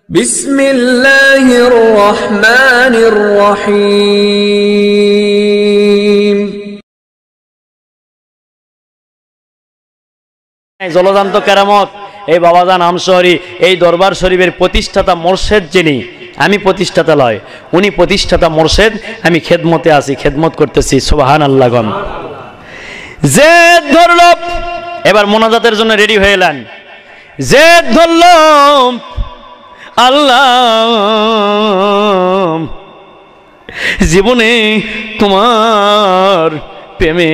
বিসমিল্লাহির রহমানির রহিম। জলজান্ত কেরামত এই বাবাজান আমশহরি এই দরবার শরীফের প্রতিষ্ঠাতা মোর্শেদ যিনি, আমি প্রতিষ্ঠাতা লয়, উনি প্রতিষ্ঠাতা মোর্শেদ, আমি খেদমতে আছি, খেদমত করতেছি। সুবহানাল্লাহ গণ। যে ধরল, এবার মোনাজাতের জন্য রেডি হয়ে এলেন। যে ধরল আল্লাহ জীবনে তোমার প্রেমে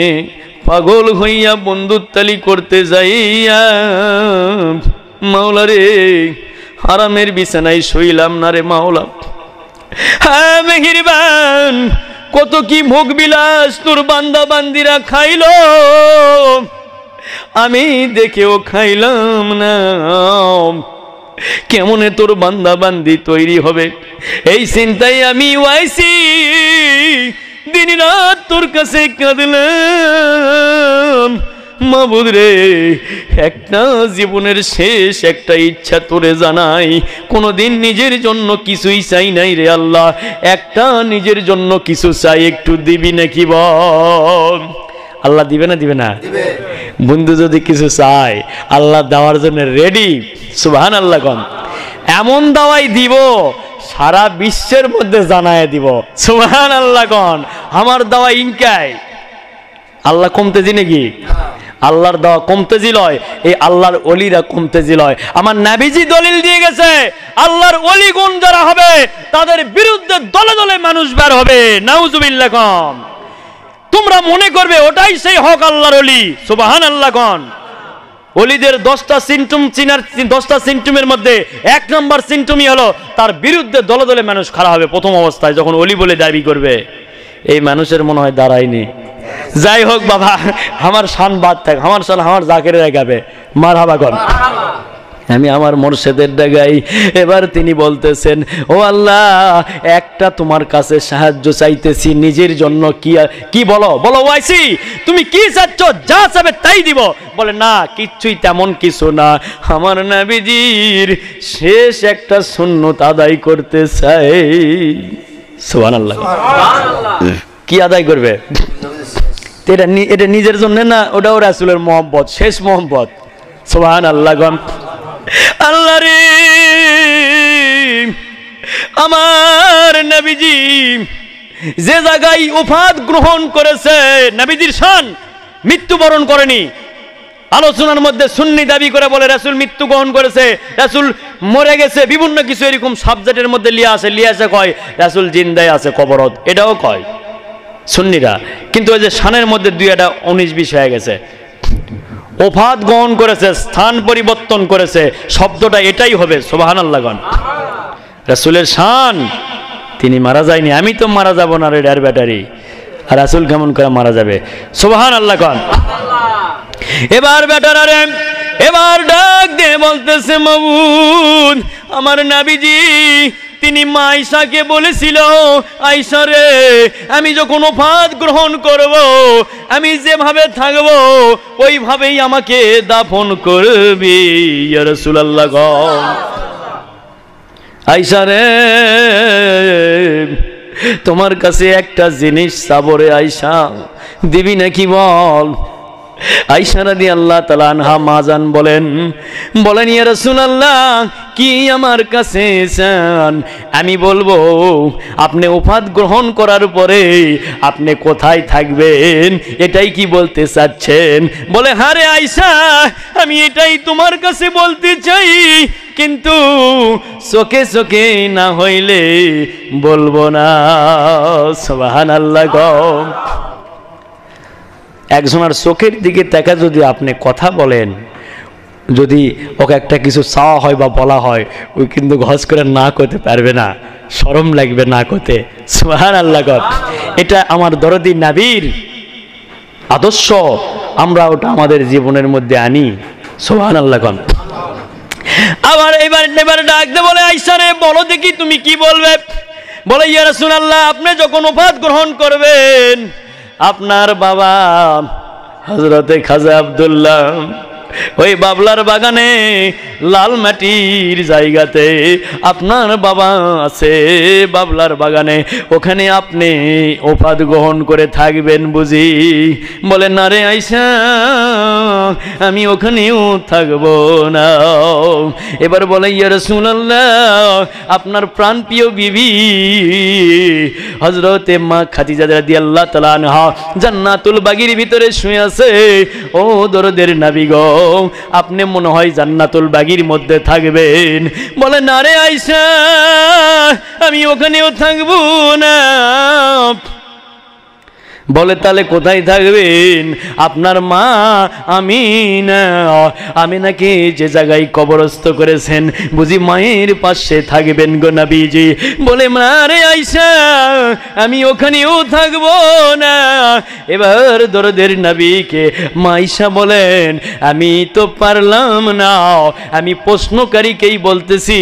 পাগল হইয়া বন্ধুত্বালি করতে যাইয়া মাওলা রে হারামের বিছানায় শুইলাম না রে মাওলা। হ্যাঁ মেহেরবান, কত কি ভোগ বিলাস তোর বান্দা বান্দিরা খাইল, আমি দেখেও খাইলাম না। কেমনে তোর বান্দা বান্দি তৈরি হবে এই চিন্তায় আমি ওয়াইসি দিন রাত তোর কাছে কাঁদলাম। মাবুদ রে, একটা জীবনের শেষ একটা ইচ্ছা তোরে জানাই, কোনোদিন নিজের জন্য কিছুই চাই নাই রে আল্লাহ, একটা নিজের জন্য কিছু চাই, একটু দিবি নাকি বল? আল্লাহ দিবে না দিবে না? বন্ধু যদি কিছু চায় আল্লাহ দেওয়ার জন্য রেডি। সুবহানাল্লাহ গণ। এমন দাওয়াই দিব সারা বিশ্বের মধ্যে জানায় দিব। সুবহানাল্লাহ গণ। আমার দাওয়া ইনকাই আল্লাহ কমতেজি নাকি? আল্লাহর দাওয়া কমতেজি লয়, এই আল্লাহর ওলিরা কমতেজি লয়। আমার নবীজি দলিল দিয়ে গেছে, আল্লাহর ওলিগুণ যারা হবে তাদের বিরুদ্ধে দলে দলে মানুষ বের হবে। নাউজুবিল্লাহ গণ। তোমরা মনে করবে ওটাই সেই হক আল্লাহর ওলি। সুবহানাল্লাহ গণ। ওলিদের 10টা সিমটম চিনার, 10টা সিমটমের মধ্যে 1 নম্বর সিমটমই হলো তার বিরুদ্ধে দলে দলে মানুষ খাড়া হবে। প্রথম অবস্থায় যখন ওলি বলে দাবি করবে, এই মানুষের মনে হয় দাঁড়ায়নি। যাই হোক বাবা, আমার শান বাদ থাক, আমার শান আমার জাকেরের গাবে মারহাবা গণ। আমি আমার মোর্শেদের ডাগাই। এবার তিনি বলতেছেন, ও আল্লাহ, একটা তোমার কাছে সাহায্য চাইতেছি নিজের জন্য। কি বলো বলো ওয়াইসি, তুমি কি চাচ্ছ? যা চাবে তাই দিব। বলে না, কিচ্ছুই তেমন কিছু না, আমার নবীজির শেষ একটা সুন্নত আদায় করতে চাই। সুবহানাল্লাহ। কি আদায় করবে? এটা নিজের জন্য না, ওটাও রাসূলের মহব্বত, শেষ মহব্বত। সুবহানাল্লাহ গণ। আল্লাহ রে, আমার নবীজি যে জায়গায় ওফাত গ্রহণ করেছে, নবীজির শান মৃত্যুবরণ করেনি। আলোচনার মধ্যে সুন্নি দাবি করে বলে রাসূল মৃত্যু গ্রহণ করেছে, রাসূল মরে গেছে, বিভিন্ন কিছু এরকম সাবজেক্টের মধ্যে লিয়ে আসে কয় রাসূল জিন্দায় আছে কবরত, এটাও কয় সুন্নিরা। কিন্তু ওই যে শানের মধ্যে 2টা 19-20 হয়ে গেছে। ওফাত গ্রহণ করেছে, স্থান পরিবর্তন করেছে, শব্দটা এটাই হবে। সুবহানাল্লাহ গণ। রাসূলের শান, তিনি মারা যায়নি। আমি তো মারা যাব না রে ডের ব্যাটারি, আর রাসূল কেমন করে মারা যাবে? সুবহানাল্লাহ গণ। এবার বেটারা রে, এবার ডাক দিয়ে বলতেছে, মাবুদ, আমার নবীজি তিনি মা আয়েশাকে বলেছিল, আয়েশা রে, আমি যখন ওফাত গ্রহণ করব, আমি যেভাবে থাকব ওইভাবেই আমাকে দাফন করবি ইয়া রাসূলুল্লাহ গো। আয়েশা রে, তোমার কাছে একটা জিনিস চাবরে আয়েশা, দিবি নাকি বল? আয়েশা রাদিয়াল্লাহু তাআলা আনহা মাজান বলেন ইয়া রাসূলুল্লাহ, কি আমার কাছে চান? আমি বলবো, আপনি ওফাত গ্রহণ করার পরে আপনি কোথায় থাকবেন, এটাই কি বলতে চাচ্ছেন? বলে, হ্যাঁ রে আয়েশা, আমি এটাই তোমার কাছে বলতে চাই, কিন্তু চোখে চোখে না হইলে বলবো না। সুবহানাল্লাহ গো। একজনের চোখের দিকে তাকা যদি আপনি কথা বলেন, যদি ওকে একটা কিছু চাওয়া হয় বা বলা হয়, ওই কিন্তু ঘস করে না করতে পারবে না, শরম লাগবে না করতে। সুবহানাল্লাহ গো। এটা আমার দরদি নবীর আদর্শ, আমরা ওটা আমাদের জীবনের মধ্যে আনি। সুবহানাল্লাহ গো। আবার এবার ডাক দে বলে, আয়েশা রে, বলো দেখি তুমি কি বলবে? বলে, ইয়া রাসূলুল্লাহ, আপনি যখন ওফাত গ্রহণ করবেন, আপনার বাবা হযরতে খাজা আব্দুল্লাহ ওই বাবলার বাগানে লাল মাটির জায়গাতে আপনার বাবা আছে, বাবলার বাগানে, ওখানে আপনি ওফাত গ্রহণ করে থাকবেন বুঝি? বলে না রে আয়েশা, আমি ওখানেও থাকবো না। এবার বলে ইয়া রাসূলুল্লাহ, আপনার প্রাণপ্রিয় বিবি হযরতে মা খাদিজা রাদিয়াল্লাহু তাআলা আনহা জান্নাতুল বাগির ভিতরে শুয়ে আছে। ও দরদের নবী গো, আপনি মনে হয় জান্নাতুল বাগির মধ্যে থাকবেন। বলে না রে আয়েশা, আমি ওখানেও থাকবো না। বলে তাহলে কোথায় থাকবেন? আপনার মা আমিনাকে যে জায়গায় কবরস্থ করেছেন বুঝি মায়ের পাশে থাকবেন গো নবীজি। বলে মা রে আয়েশা, আমি ওখানেও থাকবো না। এবার দরদের নবীকে মা আয়েশা বলেন, আমি তো পারলাম না, আমি প্রশ্নকারীকেই বলতেছি,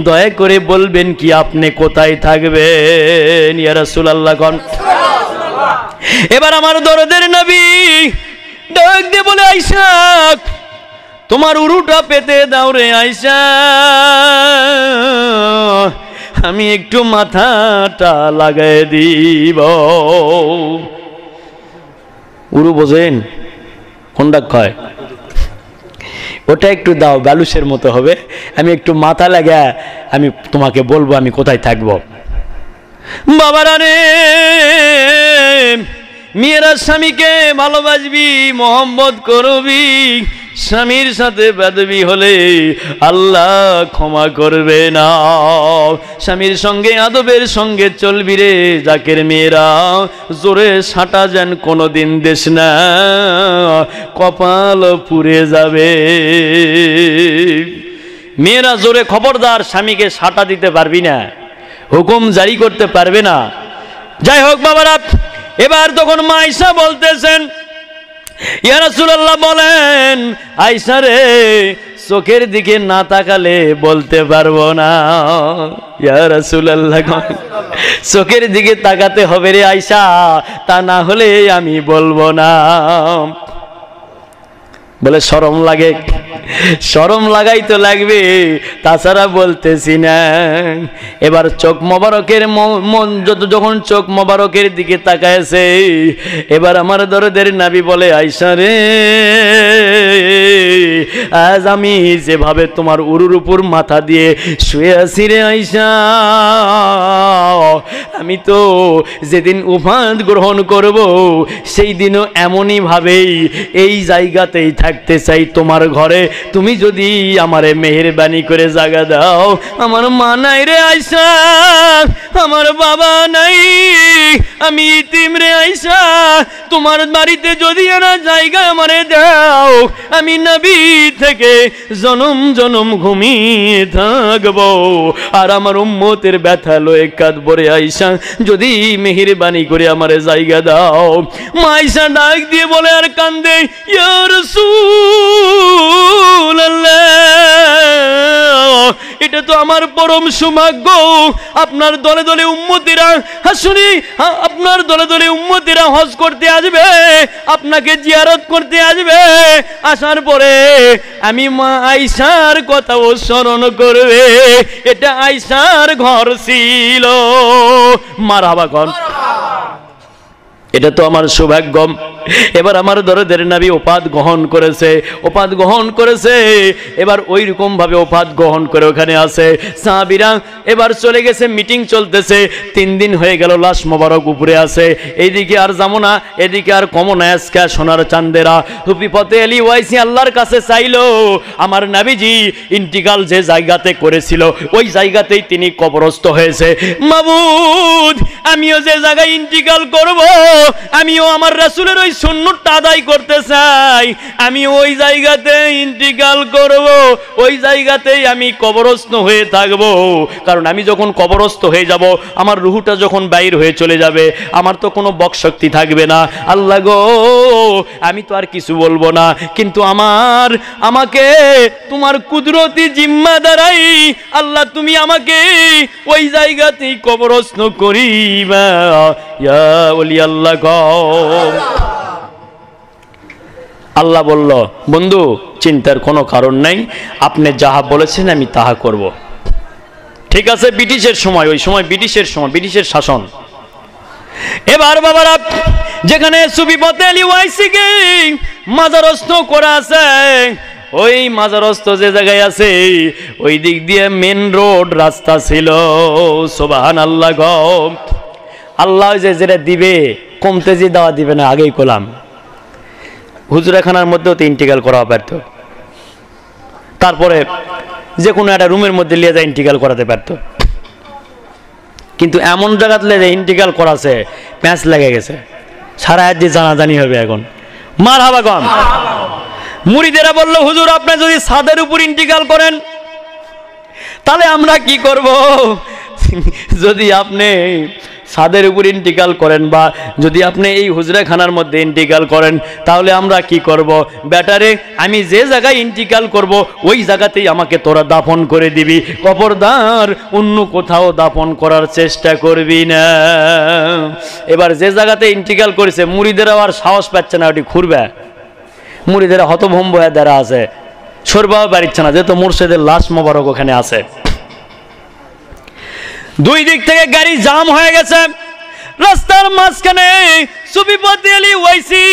দয়া করে বলবেন কি আপনি কোথায় থাকবেন? ইয়া রাসূলুল্লাহ কোন। এবার আমার দরদের নবী ডাক দিয়ে বলে, আয়েশা তোমার উরুটা পেতে দাও রে আয়েশা, আমি একটু মাথাটা লাগাই দিব। উরু বোঝেন কোনটা কয়? ওটা একটু দাও, বালুসের মতো হবে, আমি একটু মাথা লাগা আমি তোমাকে বলবো আমি কোথায় থাকবো। বাবারা রে, মেয়েরা স্বামীকে ভালোবাসবি, মহব্বত করবি, স্বামীর সাথে বেদবি হলে আল্লাহ ক্ষমা করবে না। স্বামীর সঙ্গে আদবের সঙ্গে চলবি রে জাকের মেয়েরা, জোরে সাঁটা যেন কোনোদিন দেশ না, কপাল পুড়ে যাবে। মেয়েরা জোরে খবরদার স্বামীকে সাঁটা দিতে পারবি না, হুকুম জারি করতে পারবে না। যাই হোক বাবারা, এবার তখন মা আয়েশা বলতেছেন, ইয়া রাসূলুল্লাহ বলেন, আয়েশা রে চোখের দিকে না তাকালে বলতে পারবো না। ইয়া রাসূলুল্লাহ, চোখের দিকে তাকাতে হবে রে আয়েশা, তা না হলে আমি বলবো না। বলে শরম লাগে? শরম লাগাই তো লাগবে, তাছাড়া বলতেছি না। এবার চোখ মোবারকের যখন চোখ মোবারকের দিকে তাকায়ছে, এবার আমার দরদের নবী বলে, আয়েশা রে আজ আমি যেভাবে তোমার উরুর উপর মাথা দিয়ে শুয়ে আছি রে আয়েশা, আমি তো যেদিন উফাত গ্রহণ করব সেই দিনও এমনই ভাবেই এই জায়গাতেই থাকতে চাই তোমার ঘরে। তুমি যদি আমারে মেহেরবানি করে জায়গা দাও। আমার মা নাই রে আয়েশা, আমার বাবা নাই, আমি ইতিম রে আয়েশা, তোমার বাড়িতে যদি এরা জায়গা আমারে দাও, আমি নবী থেকে জনম জনম ঘুমিয়ে থাকবো, আর আমার উম্মতের ব্যথা লয়ে কাঁদবো রে আয়েশা, যদি মেহেরবানি করে আমারে জায়গা দাও। মা আয়েশা ডাক দিয়ে বলে আর কান্দে, ইয়া রাসূলুল্লাহ, এটা তো আমার পরম সৌভাগ্য, আপনার দলে দলে উম্মতিরা হাসুনি, আপনার দলে দলে উম্মতিরা হজ করতে আসবে, আপনাকে জিয়ারত করতে আসবে, আসার পরে আমি মা আয়েশার কথাও স্মরণ করবে, এটা আয়েশার ঘর ছিল। মারহাবা কর, এটা তো আমার সৌভাগ্য। এবার আমার দরদের নবী ওফাত গ্রহণ করেছে, ওফাত গ্রহণ করেছে, এবার ওই রকম ভাবে ওফাত গ্রহণ করে ওখানে আছে সাহাবীরা। এবার চলে গেছে, মিটিং চলতেছে, 3 দিন হয়ে গেল, লাশ মোবারক উপরে আছে, এইদিকে আর যাবো না, এদিকে আর কমো না, আজকে সোনার চান্দেরা হুপি ফতে আলী ওয়াইসি আল্লাহর কাছে চাইলো আমার নবীজি ইন্টিকাল যে জায়গাতে করেছিল ওই জায়গাতেই তিনি কবরস্থ হয়েছে। মাবুদ, আমিও যে জায়গায় ইন্টিকাল করব, আমিও আমার রাসূলের ওই সুন্নতটা আদায় করতে চাই, আমি ওই জায়গাতে ইন্তিকাল করব, ওই জায়গাতেই আমি কবরস্থ হয়ে থাকব। কারণ আমি যখন কবরস্থ হয়ে যাব, আমার রুহটা যখন বাইর হয়ে চলে যাবে, আমার তো কোনো বকশক্তি থাকবে না। আল্লাহ গো, আমি তো আর কিছু বলবো না, কিন্তু আমাকে তোমার কুদরতি জিম্মা দ্বারাই আল্লাহ তুমি আমাকে ওই জায়গাতেই কবরস্থ করিবা, ইয়া ওলি আল্লাহ গো। আল্লাহ বলল, বন্ধু চিন্তার কোনো কারণ নাই, আপনি যাহা বলেছেন আমি তাহা করব। ঠিক আছে, ব্রিটিশের সময়, ওই সময় ব্রিটিশের সময়, ব্রিটিশের শাসন। এবার বাবারা, যেখানে সুফিপথে আলী ওয়াইসিকে মাজারস্থ করা আছে, ওই মাজারস্থ যে জায়গায় আছে ওই দিক দিয়ে মেন রোড রাস্তা ছিল। সুবহানাল্লাহ গো। আল্লাহ যে যেটা দিবে কমতে যে দেওয়া দিবে না, আগেই কলাম। হুজুরাখানার মধ্যেও তো ইন্টিগ্রাল করা পারত, তারপরে যে কোনো একটা রুমের মধ্যে নিয়ে যায় ইন্টিগ্রাল করাতে পারত, কিন্তু এমন জায়গাতে যে ইন্টিগ্রাল করাছে প্যাঁচ লেগে গেছে। সারা আজ যে জানাজানি হবে এখন। মারহাবা কম। মুরিদেরা বলল, হুজুর আপনি যদি ছাদের উপর ইন্টিগ্রাল করেন তাহলে আমরা কি করব? যদি আপনি ছাদের উপর ইন্টিগ্রাল করেন বা যদি আপনি এই হুজরাখানার মধ্যে ইন্টিগ্রাল করেন তাহলে আমরা কি করব? ব্যাটারে আমি যে জায়গায় ইন্টিগ্রাল করব ওই জায়গাতেই আমাকে তোরা দাফন করে দিবি, খবরদার অন্য কোথাও দাফন করার চেষ্টা করবি না। এবার যে জায়গাতে ইন্টিগ্রাল করেছে মুরিদেরা আর সাহস পাচ্ছে না ওটি খুঁড়বে। মুরিদেরা হতভম্ব হয়ে দাঁড়া আছে, সরবাও বাড়িচ্ছে না, যেহেতু মুর্শিদের লাশ মোবারক ওখানে আছে। দুই দিক থেকে গাড়ি জাম হয়ে গেছে। রাস্তার মাঝখানে সুফিপথে আলী ওয়াইসি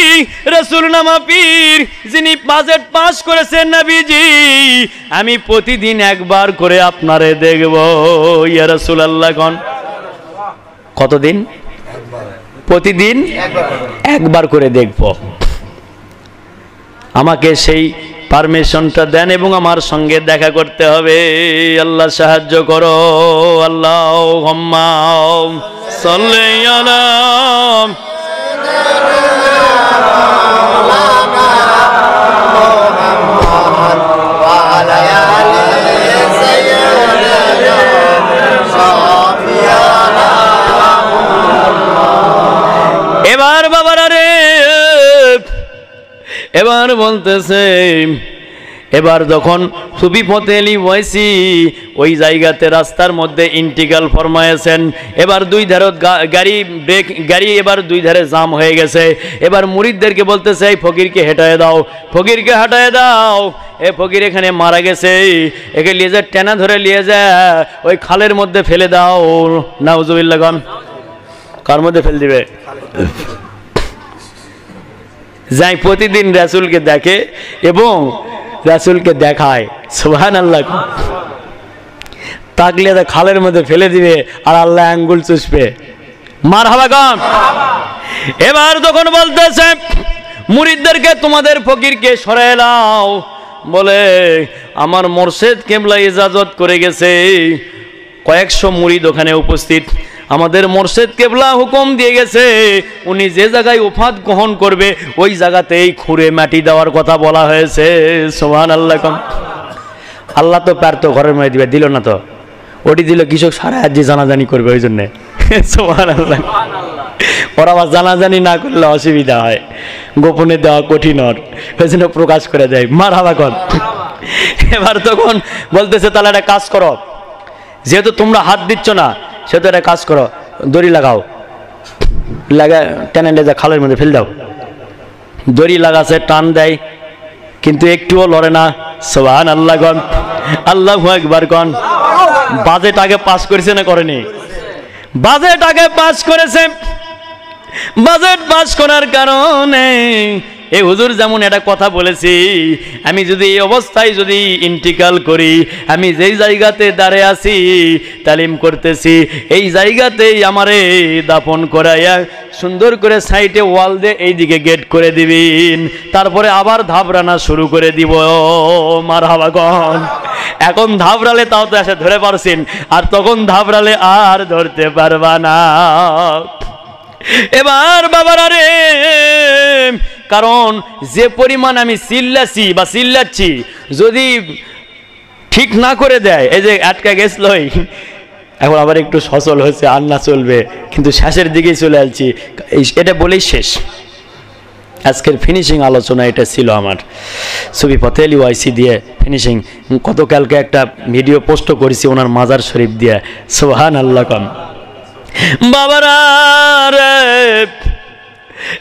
রাসূলনামা পীর, যিনি বাজেট পাস করেছেন, নবীজি আমি প্রতিদিন একবার করে আপনারে দেখব ইয়া রাসূলুল্লাহ। কোন কতদিন? প্রতিদিন একবার করে দেখব। আমাকে সেই পারমিশনটা দেন এবং আমার সঙ্গে দেখা করতে হবে। আল্লাহ সাহায্য করো। আল্লাহুম্মা সাল্লি আলা মুহাম্মাদ ওয়া আলা আলি সাইয়্যিদিনা সাফিয়ানা। এবার বাবারা রে, এবার বলতেছে, এবার যখন সুফিপথে আলী ওয়াইসি ওই জায়গাতে রাস্তার মধ্যে ইন্টিগ্রাল ফরমায়েছেন, এবার দুই ধারে গাড়ি ব্রেক, গাড়ি এবার দুই ধারে জাম হয়ে গেছে। এবার মুরিদদেরকে বলতেছে, এই ফকিরকে হেঁটায় দাও, ফকিরকে হাঁটায় দাও। এ ফকির এখানে মারা গেছে, একে নিয়ে যা, টেনা ধরে নিয়ে যা ওই খালের মধ্যে ফেলে দাও। নাউজুবিল্লাহ। গান কার মধ্যে ফেল দিবে? যাই প্রতিদিন রাসূলকে দেখে এবং রাসূলকে দেখায়। সুবহানাল্লাহ। তাকলে খালের মধ্যে ফেলে দিবে আর আল্লাহ আঙ্গুল চুষবে। মারহাবা গান। এবার তখন বলতেছে মুরিদদেরকে, তোমাদের ফকিরকে সরায় নাও। বলে, আমার মুর্শিদ কিবলা ইজাজত করে গেছে। কয়েকশো মুরিদ ওখানে উপস্থিত। আমাদের মুর্শিদ কিবলা হুকুম দিয়ে গেছে, উনি যে জায়গায় উফাত গ্রহণ করবে ওই জায়গাতেই খুঁড়ে মাটি দেওয়ার কথা বলা হয়েছে। সুবহানাল্লাহ। আল্লাহ তো পারত ঘরের মধ্যে দিবে, দিল না তো। ওটি দিল কৃষক সারা আজ জানাজানি করবে, ওই জন্যে। সুবহানাল্লাহ। ওরা আবার জানাজানি না করলে অসুবিধা হয়, গোপনে দেওয়া কঠিন, ওই জন্য প্রকাশ করে দেয়। মারহাবা কর। এবার তখন বলতেছে, তাহলে একটা কাজ করো, যেহেতু তোমরা হাত দিচ্ছ না সেহেতু একটা কাজ করো, দড়ি লাগাও, লাগা টেনে যা খালের মধ্যে ফেল দাও। দড়ি লাগাছে, টান দেয় কিন্তু একটুও লড়ে না। সুবহানাল্লাহ। গন আল্লাহু আকবার। গন বাজেট আগে পাস করেছে না করেনি? বাজেট আগে পাস করেছে। বাজেট পাস করার কারণে এই হুজুর যেমন একটা কথা বলেছি, আমি যদি এই অবস্থায় যদি ইন্টিকাল করি, আমি যেই জায়গাতে দাঁড়িয়ে আছি তালিম করতেছি, এই জায়গাতেই আমারে দাফন করাইয়া সুন্দর করে সাইডে ওয়াল দিয়ে এইদিকে গেট করে দিবেন, তারপরে আবার ধাবরানা শুরু করে দিব। মারহাবা গন। এখন ধাবরালে তাও তো এসে ধরে পারছেন, আর তখন ধাবরালে আর ধরতে পারবা না। এবার বাবারা রে, কারণ যে পরিমাণ আমি চিল্লাছি বা চিল্লাচ্ছি যদি ঠিক না করে দেয়, এই যে আটকা গেছলই, এখন আবার একটু সচল হয়েছে, আর না চলবে, কিন্তু শেষের দিকেই চলে আসছি। এটা বলেই শেষ আজকের ফিনিশিং আলোচনা। এটা ছিল আমার সুফিপথে আলী ওয়াইসি দিয়ে ফিনিশিং। গতকালকে একটা ভিডিও পোস্ট করেছি ওনার মাজার শরীফ দিয়ে। সুবহানাল্লাহ। বাবারা রে,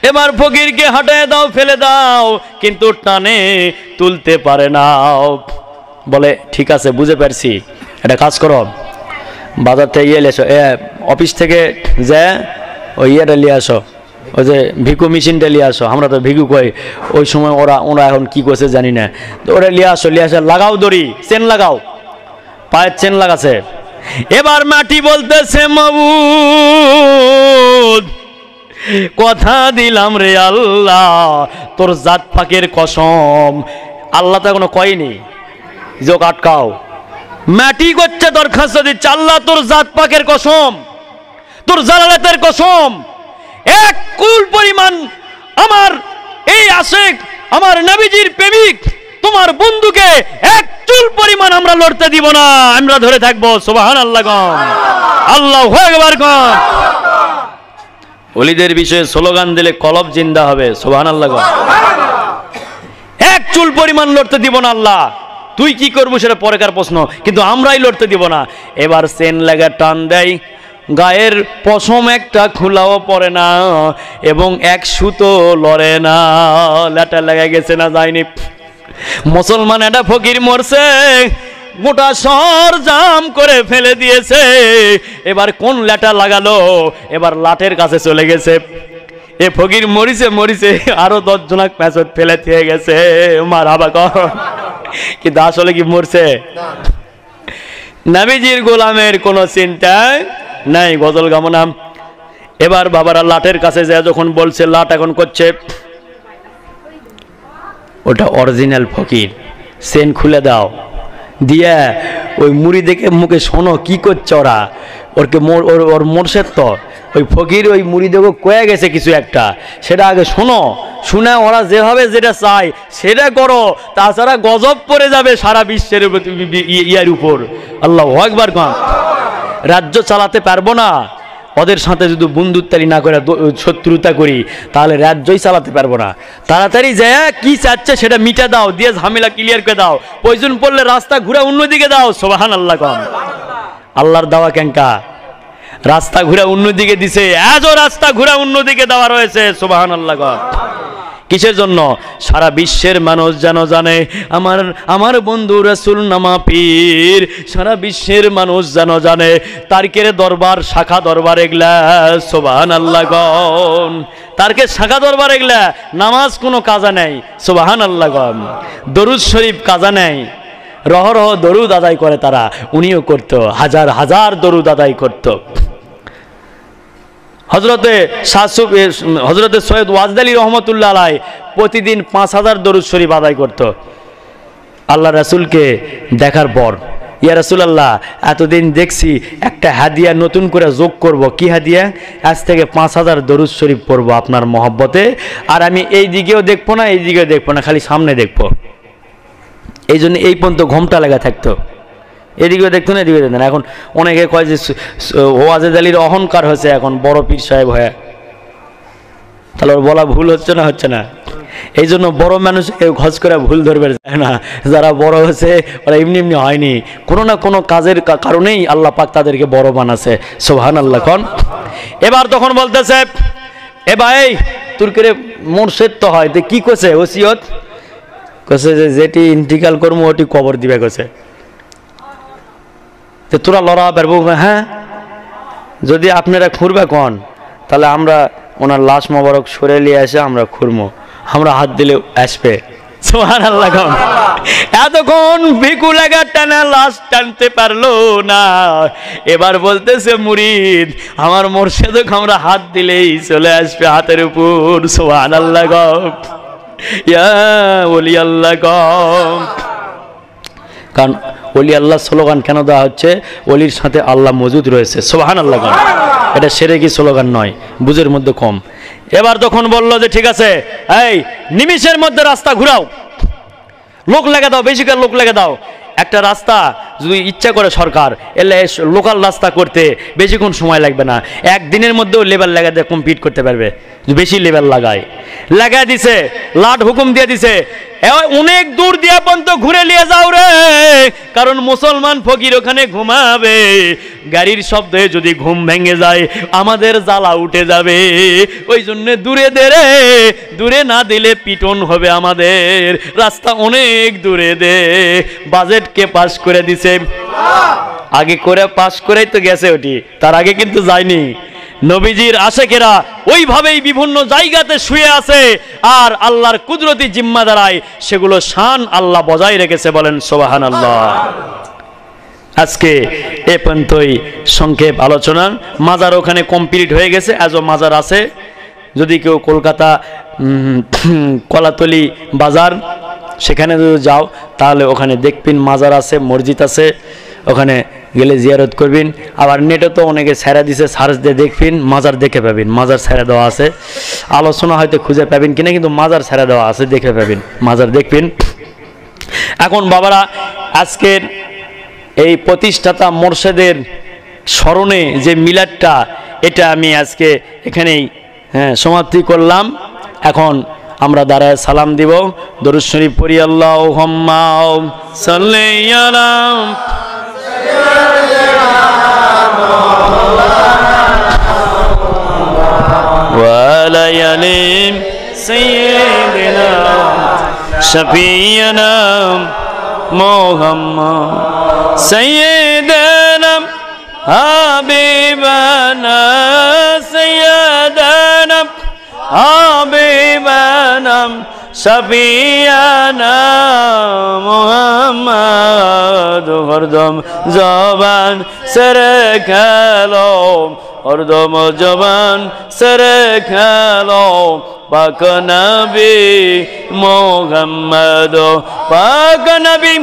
এবার ফকিরকে হাঁটায় দাও, ফেলে দাও, কিন্তু টানে তুলতে পারে না। বলে ঠিক আছে বুঝে পারছি, এটা কাজ করো, বাজার থেকে ইয়ে এসো, অফিস থেকে যে ওই ইয়েটা নিয়ে আসো, ওই যে ভিকু মেশিনটা নিয়ে আসো। আমরা তো ভিকু কই, ওই সময় ওরা এখন কি করছে জানি না। তো ওরা নিয়ে আসো, লাগাও দড়ি, চেন লাগাও, পায়ের চেন লাগাছে। এবার মাটি বলতেছে মাবুদ কথা দিলাম রে আল্লাহ, তোর জাত পাকের কসম। আল্লাহ তো এখনো কয়নি যোগ আটকাও। মাটি করছে দরখাস্ত দিচ্ছে, আল্লাহ তোর জাত পাকের কসম, তোর জালালাতের কসম, এক কুল পরিমাণ আমার এই আশিক, আমার নবীজির প্রেমিক, তোমার বন্ধুকে এক চুল পরিমাণ আমরা লড়তে দিব না, আমরা ধরে থাকবো। সুবহানাল্লাহ গণ, আল্লাহু আকবার গণ। ওলিদের বিষয়ে স্লোগান দিলে কলব জিন্দা হবে। সুবহানাল্লাহ গণ। এক চুল পরিমাণ লড়তে দিব না আল্লাহ, তুই কি করবো সেটা পরেকার প্রশ্ন, কিন্তু আমরাই লড়তে দিব না। এবার চেন লাগা টান দেয়, গায়ের পশম একটা খোলাও পড়ে না এবং এক সুতো লড়ে না। লেটা লেগে গেছে না যায়নি। মুসলমান এটা ফকির মরছে, গোটা শহর জাম করে ফেলে দিয়েছে। এবার কোন লেটা লাগালো, এবার লাটের কাছে চলে গেছে। এ ফকির মরিছে মরিছে, আরো 10 জনাক পেছন ফেলে দিয়ে গেছে। মারহাবা কর, কিন্তু আসলে কি মরছে? নবীজির গোলামের কোনো চিন্তা নাই, গজল গামনা। এবার বাবারা লাটের কাছে যায়, যখন বলছে লাট এখন করছে, ওটা অরিজিনাল ফকির, চেন খুলে দাও দিয়া ওই মুড়ি দেখে মুখে শোনো কি করছে ওরা, ওর মোরশেদ তো ওই ফকির ওই মুড়ি দেখে কয়ে গেছে কিছু একটা, সেটা আগে শোনো, শুনে ওরা যেভাবে যেটা চায় সেটা করো, তাছাড়া গজব পড়ে যাবে সারা বিশ্বের ইয়ার উপর। আল্লাহু আকবার। রাজ্য চালাতে পারবো না, ওদের সাথে যদি বন্ধুত্বারি না করে শত্রুতা করি তাহলে রাজ্যই চালাতে পারবো না। তাড়াতাড়ি যায় কি চাচ্ছে সেটা মিটা দাও, দিয়ে ঝামেলা ক্লিয়ার করে দাও, প্রয়োজন পড়লে রাস্তা ঘুরে অন্যদিকে দাও। সুবহানাল্লাহ কম। আল্লাহর দাওয়া কেঙ্কা, রাস্তা ঘুরে অন্যদিকে দিছে, আজও রাস্তা ঘুরে অন্যদিকে দেওয়া রয়েছে। সুবহানাল্লাহ কম। কিসের জন্য? সারা বিশ্বের মানুষ যেন জানে আমার বন্ধু রাসূল নামা পীর, সারা বিশ্বের মানুষ যেন জানে তারকের দরবার, শাখা দরবার এগুলা। সুবহানাল্লাহ গণ। তারকের শাখা দরবার এগুলা, নামাজ কোনো কাজা নেই। সুবহানাল্লাহ গণ। দরুদ শরীফ কাজা নেই, রহ রহ দরুদ আদায় করে তারা, উনিও করত, হাজার হাজার দরুদ আদায় করত। হজরতে সৈয়দ ওয়াজদ আলী রহমতুল্লাহ আলাই প্রতিদিন 5000 দরুদ শরীফ আদায় করত। আল্লাহ রাসূলকে দেখার পর, ইয়া রাসূলুল্লাহ এতদিন দেখছি একটা হাদিয়া নতুন করে যোগ করব, কি হাদিয়া? আজ থেকে 5000 দরুদ শরীফ পড়বো আপনার মহব্বতে, আর আমি এই দিকেও দেখবো না এই দিকেও দেখবো না, খালি সামনে দেখবো। এই জন্য এই পর্যন্ত ঘোমটা লাগা থাকতো, এদিকেও দেখতো না এদিকে দেখতো না। এখন অনেকে কয় যে ওয়াজেদ আলীর অহংকার হয়েছে এখন বড় পীর সাহেব হয়ে, তাহলে ওর বলা ভুল হচ্ছে না? হচ্ছে না। এই জন্য বড় মানুষ কেউ খোঁজ করে ভুল ধরবে না, যারা বড় হয়েছে ওরা এমনি এমনি হয়নি, কোনো না কোনো কাজের কারণেই আল্লাহ পাক তাদেরকে বড় বানাছে। সুবহানাল্লাহ। এখন এবার তখন বলতেছে, এ ভাই তোর করে মোরশেদ তো হয়, তো কি করছে ওসিয়ত? কছে যে যেটি ইন্টিকাল করবো ওটি কবর দিবে, কছে তো তোরা লড়া পারবো? হ্যাঁ, যদি আপনারা খুঁড়বে কন তাহলে আমরা ওনার লাশ মোবারক সরে নিয়ে এসে আমরা খুঁড়বো, আমরা হাত দিলে আসবে। সুবহানাল্লাহ। এতক্ষণ ভিকু লাগা টানা লাশ টানতে পারলো না, এবার বলতেছে মুরিদ আমার মোরশেদ আমরা হাত দিলেই চলে আসবে হাতের উপর। সুবহানাল্লাহ। ইয়া ওলি আল্লাহ। কারণ ওলি আল্লাহ স্লোগান কেন দেওয়া হচ্ছে? ওলির সাথে আল্লাহ মজুদ রয়েছে। সুবহানাল্লাহ। এটা সেরেকি স্লোগান নয়, বুঝের মধ্যে কম। এবার তখন বলল যে ঠিক আছে, এই নিমিষের মধ্যে রাস্তা ঘুরাও, লোক লেগে দাও, বেশি করে লোক লেগে দাও। একটা রাস্তা যদি ইচ্ছা করে সরকার এলে লোকাল রাস্তা করতে বেশিক্ষণ সময় লাগবে না, একদিনের মধ্যেও লেবার লাগাতে কমপ্লিট করতে পারবে। বেশি লেবার লাগাই দিছে, লাট হুকুম দিয়ে দিছে, অনেক দূর দিয়ে পর্যন্ত ঘুরে নিয়ে যাও রে, কারণ মুসলমান ফকির ওখানে ঘুমাবে, গাড়ির শব্দে যদি ঘুম ভেঙে যায় আমাদের জ্বালা উঠে যাবে, ওই জন্য দূরে দে রে, দূরে না দিলে পিটন হবে আমাদের, রাস্তা অনেক দূরে দে। বাজেটকে পাস করে দিছে, আগে করে পাস করেই তো গেছে ওটি, তার আগে কিন্তু যায়নি। নবীজির আশেকেরা ওইভাবেই বিভিন্ন জায়গাতে শুয়ে আছে, আর আল্লাহর কুদরতি জিম্মা দাঁড়ায় সেগুলো শান আল্লাহ বজায় রেখেছে, বলেন সুবহানাল্লাহ। আজকে এ পর্যন্তই সংক্ষেপ আলোচনা। মাজার ওখানে কমপ্লিট হয়ে গেছে, আজও মাজার আছে, যদি কেউ কলকাতা কলাতলি বাজার সেখানে যদি যাও তাহলে ওখানে দেখবেন মাজার আছে, মসজিদ আছে, ওখানে গেলে জিয়ারত করবেন। আবার নেটে তো অনেকে ছেড়া দিছে, সার্চ দিয়ে দেখবেন, মাজার দেখে পাবেন, মাজার ছেড়া দেওয়া আছে, আলোচনা হয়তো খুঁজে পাবেন কিনা, কিন্তু মাজার ছেড়া দেওয়া আছে, দেখে পাবেন, মাজার দেখবেন। এখন বাবারা, আজকের এই প্রতিষ্ঠাতা মোর্শেদের স্মরণে যে মিলাদটা, এটা আমি আজকে এখানেই সমাপ্তি করলাম। এখন আমরা দাঁড়ায় সালাম দিব, দরুদ শরীফ পড়ি, আল্লাহুম্মা সাল্লি আলা ওয়ালা ইয়ালিম সাইয়্যিদিনা শাফিয়ানা মুহাম্মদ সাইয়্যিদানা হাবিবানা সাইয়্যিদানা হাবিবানা শাফিয়ানা মুহাম্মদ। হরদম জবান সরে খেলো, হরদম জবান সরে খেলো, পাক নবী মুহাম্মদ, পাক নবী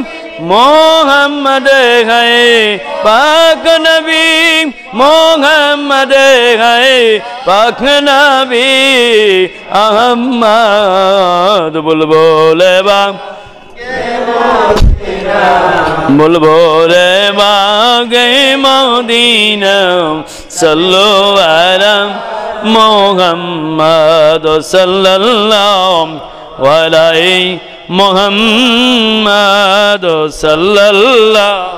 মোহাম্মদ है, पाक नबी मोहम्मद है, पाक नबी अहमद। बुलबुले बा बुलबुले बागे मदीना, सल्लु अला मुहम्मद सल्लल्लाहु अलैहि मुहम्मद सल्लल्लाहु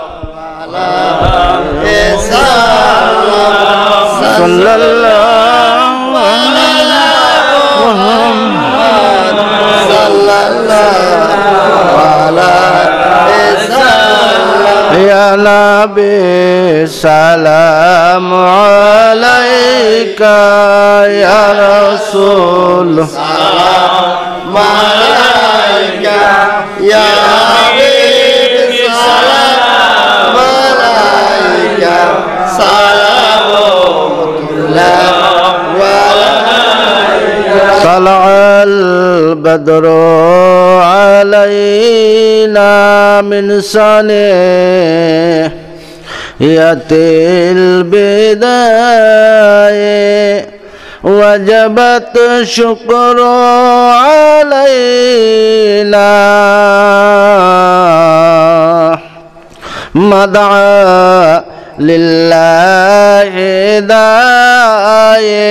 अलैहि या नबी सलाम अलैका या रसूल सलाम अलैका या हबीब सलाम अलैका सलामुल्लाह अलैका तलअल बद्रु अलैना मिन सनियतिल बिदाए वजबत शुक्र अलैना मदअ लिल्लाहि दाए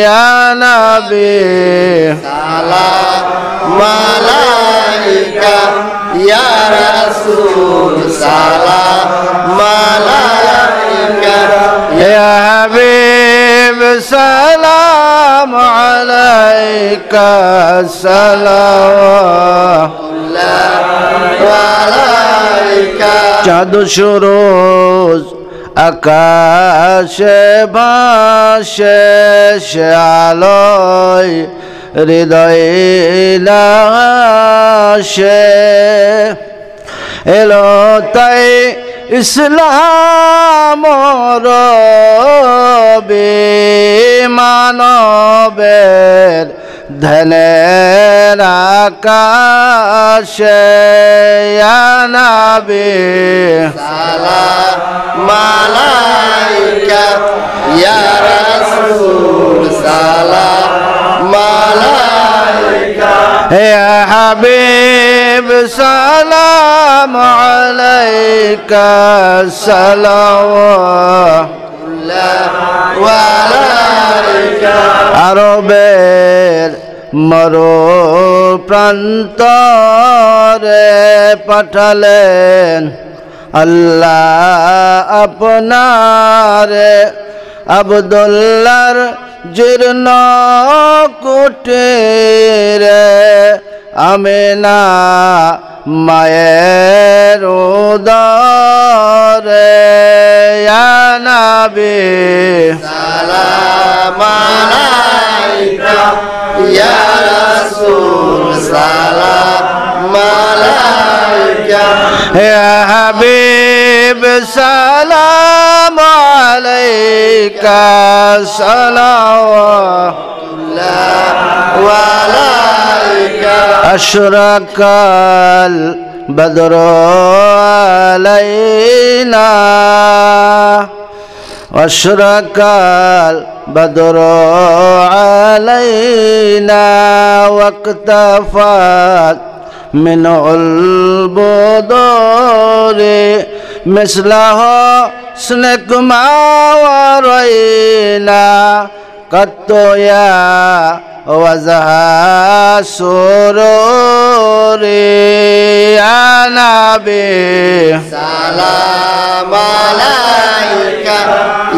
या नबी सलाम अलैका या रसूल सलाम अलैका या हबीब सलाम अलैका सलामुल्लाह अलैका। चाँद सुरूज আকাশে ভাসে সে আলোয় হৃদয়ে লাসে এলো তাই ইসলাম রবে মানবের ধনের আকাশে ইয়া নবী সালাম আলাইকা ইয়া রাসূল সালাম আলাইকা ইয়া হাবিব সালাম আলাইকা সালাওয়াতুল্লাহ ওয়া আলাইকা আরবের মরু প্রান্তরে পাঠালেন আল্লাহ আপনারে আব্দুল্লাহর জীর্ণ কুটিরে আমিনা মায়ের উদরে ইয়া নবী সালাম আলাইকা ইয়া রাসূল সালাম আলাইকা ইয়া হাবিব সালাম আলাইকা সালাওয়াতুল্লাহ ওয়া আলাইকা আশরাকাল বদরু আলাইনা আশরাকাল বদরু আলাইনা ওয়াক্তাফাত মিনুল বুদুরি মিসলাহু স্নেকমা ওয়ারাইনা কাত্তয়া ওয়াজহা সুরুরি ইয়া নবী সালাম আলাইকা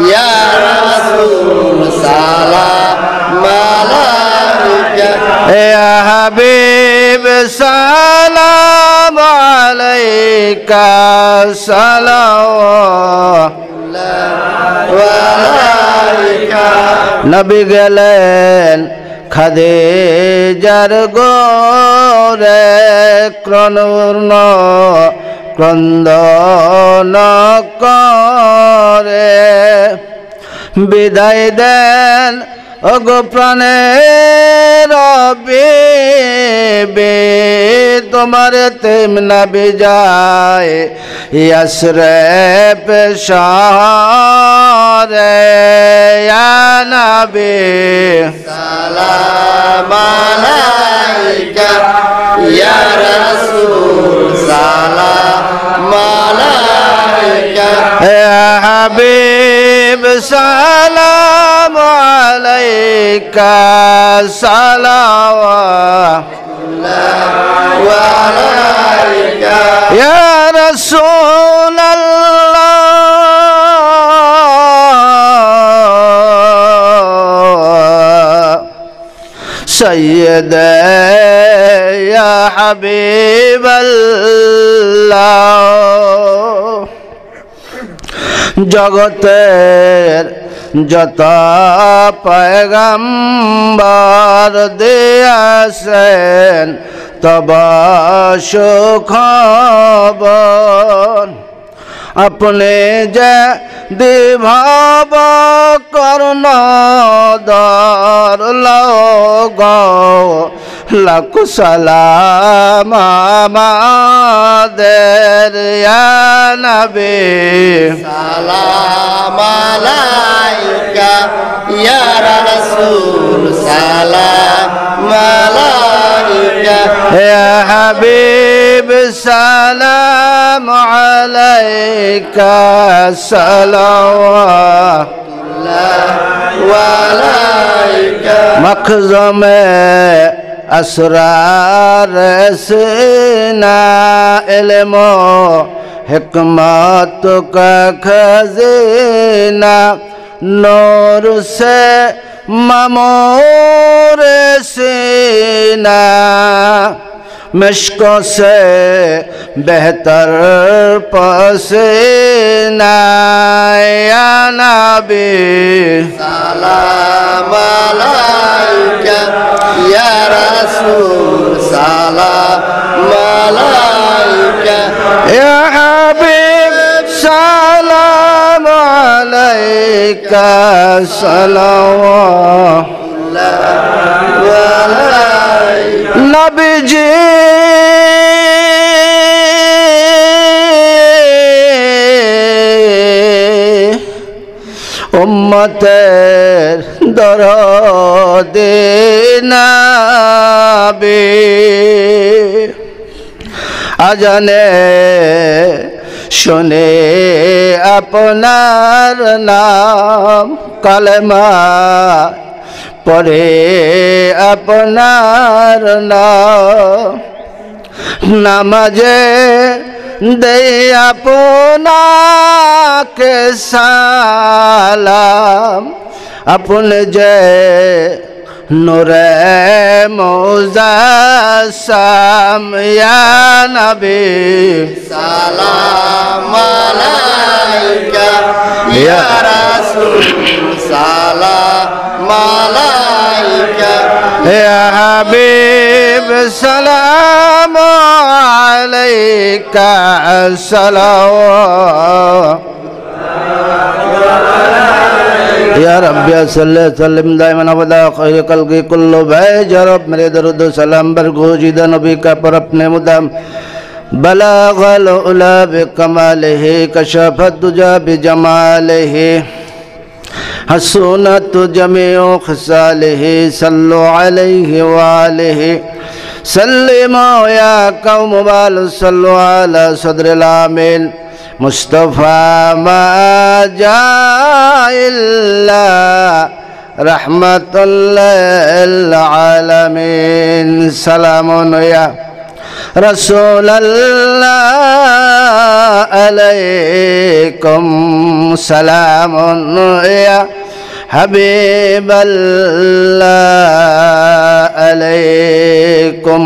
ইয়া রাসূল সালাম আলাইকা ইয়া হাবিব সালাম আলাইকা সালাওয়াতুল্লাহ ওয়া আলাইকা নবী গেলেন খাদিজার গোরে ক্রন্দন ক্রন্দন করে বিদায় দেন ওগো প্রাণের বিবি তোমার তেমনা বিজায় ইয়াসরিব শহরে ইয়া নবী সালাম আলাইকা ইয়া রাসূল সালাম আলাইকা ইয়া হাবিব সালাম আলাইকা সালাওয়াতুল্লাহ ওয়া আলাইকা ইয়া রাসূলাল্লাহ سيد يا حبيب الله জগতের যত পয়গম্বর দিয়েছেন তব সুখবর আপনি যে দিভাব করুণ দর লোগ লাখ সালাম আমাদের ইয়া নবী সালাম আলাইকা ইয়া রাসূল সালাম আলাইকা ইয়া হাবিব সালাম আলাইকা সালাওয়াতুল্লাহ ওয়া আলাইকা মখজমে আসরার সিনা ইলম হিকমত কা খজিনা नूर से मामूर सीना मिश्कों से बेहतर पसीना या नबी सलाम अलैका या रसूल सलाम अलैका या हबीब सलाम अलैका सलावतुल्लाह अलैका नबी जी उम्मतेर दरदे नबी আজানে শুনে আপনার নাম, কালেমা পড়ে আপনার নাম, নামাজে দেই আপনাকে সালাম। আপনি যে নূরে মুজাসসাম, ইয়া নবী সালাম আলাইকা, ইয়া রাসূল সালাম আলাইকা, ইয়া হাবিব সালাম আলাইকা, সালাওয়াত या रब्बी सल्ले सल्लिम दाइमन अबदा खैर कल्कि कुल्लु बैज रब, मेरे दरुद सलाम बरगुज़िदा नबी का पर अपने मुदाम बलागल उला बिकमालिही, कशफत दुजा बिजमालिही, हसूनत जमीउ खसालिही, सल्लु अलैहि व आलिहि सल्लिमु या कौम बाल, सल्लु अला सदरिल आमीन मुस्तफ़ा मा जाइल्ला रहमतुल्लिल आलमीन। सलामुन या रसूलल्लाह अलैकुम, सलामुन या हबीबल्लाह अलैकुम।